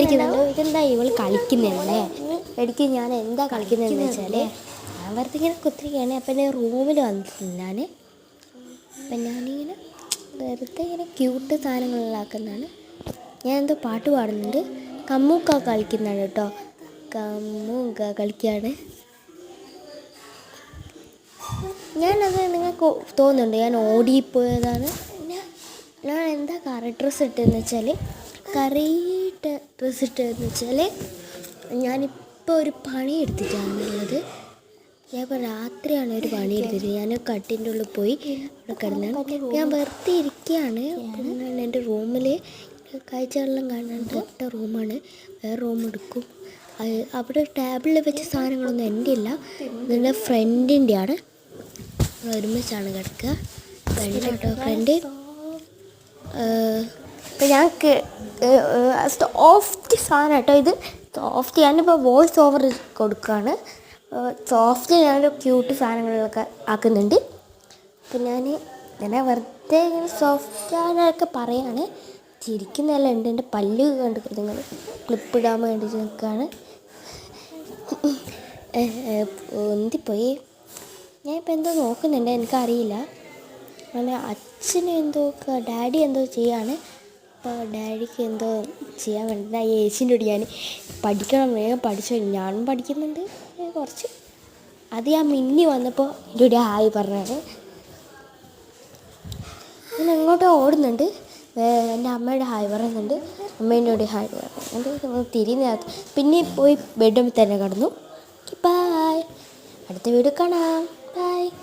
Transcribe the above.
ചോദിക്കുന്നുണ്ടോ ഇതെന്താ ഇവൾ കളിക്കുന്നതല്ലേ? എനിക്ക് ഞാൻ എന്താ കളിക്കുന്നതെന്ന് വെച്ചാൽ ഞാൻ വെറുതെ ഇങ്ങനെ കുത്തിരിക്കുകയാണ്. അപ്പം ഞാൻ റൂമിൽ വന്നിട്ടുണ്ട് അപ്പം ഞാനിങ്ങനെ വെറുതെ ഇങ്ങനെ ക്യൂട്ട് സാധനങ്ങളിലാക്കുന്നതാണ്. ഞാൻ എന്തോ പാട്ട് പാടുന്നുണ്ട്. കമ്മൂക്ക കളിക്കുന്നതാണ് കേട്ടോ. കമ്മൂക്ക കളിക്കുകയാണ്. ഞാനത് നിങ്ങൾക്ക് തോന്നുന്നുണ്ട് ഞാൻ ഓടിപ്പോയതാണ്. ഞാൻ എന്താ കറി ഡ്രസ്സ് ഇട്ടതെന്ന് വെച്ചാൽ ഞാനിപ്പോൾ ഒരു പണി എടുത്തിട്ടാണുള്ളത്. ഞാനിപ്പോൾ രാത്രിയാണ് ഒരു പണി എടുത്തിട്ട് ഞാൻ കട്ടിൻ്റെ ഉള്ളിൽ പോയി അവിടെ കിടന്നാണ്. ഞാൻ വെറുതെ ഇരിക്കുകയാണ്. പിന്നെ എൻ്റെ റൂമിൽ കാഴ്ചകളെല്ലാം കാണാൻ തൊട്ട റൂമാണ്. വേറെ റൂം എടുക്കും. അവിടെ ടേബിളിൽ വെച്ച സാധനങ്ങളൊന്നും എൻ്റെ ഇല്ല, എൻ്റെ ഫ്രണ്ടിൻ്റെയാണ്. ഒരുമിച്ചാണ് കിടക്കുക. ഫ്രണ്ട് കേട്ടോ ഫ്രണ്ട്. ഇപ്പം ഞങ്ങൾക്ക് സോഫ്റ്റ് സാധനം കേട്ടോ ഇത്. സോഫ്റ്റ് ഞാനിപ്പോൾ വോയിസ് ഓവർ കൊടുക്കുകയാണ്. സോഫ്റ്റ് ഞാനൊരു ക്യൂട്ട് സാധനങ്ങളിലൊക്കെ ആക്കുന്നുണ്ട്. അപ്പം ഞാൻ വെറുതെ ഇങ്ങനെ സോഫ്റ്റ് സാധനമൊക്കെ പറയാണ്. ചിരിക്കുന്നതെല്ലാം ഉണ്ട്. എൻ്റെ പല്ല് കണ്ടിട്ട് നിങ്ങൾ ക്ലിപ്പ് ഇടാൻ വേണ്ടി നിൽക്കുകയാണ്. എന്തിപ്പോയി ഞാനിപ്പോൾ എന്തോ നോക്കുന്നുണ്ട്, എനിക്കറിയില്ല. അങ്ങനെ അച്ഛനും എന്തോ ഡാഡി എന്തോ ചെയ്യാണ്. അപ്പോൾ ഡാഡിക്ക് എന്തോ ചെയ്യാൻ വേണ്ടി ഏച്ചിൻ്റെ കൂടി ഞാൻ പഠിക്കണം, വേഗം പഠിച്ചു. ഞാനും പഠിക്കുന്നുണ്ട് കുറച്ച്. അത് ഞാൻ മിന്നി വന്നപ്പോൾ എൻ്റെ കൂടി ഹായ് പറഞ്ഞാണ്. ഞാൻ അങ്ങോട്ട് ഓടുന്നുണ്ട്. എൻ്റെ അമ്മയുടെ ഹായ് പറയുന്നുണ്ട്, അമ്മേൻ്റെ കൂടി ഹായ് പറയുന്നുണ്ട്. തിരിഞ്ഞകത്ത് പിന്നെ പോയി ബെഡ്റൂമിൽ തന്നെ കിടന്നു. ബായ്, അടുത്ത വീഡിയോ കാണാം.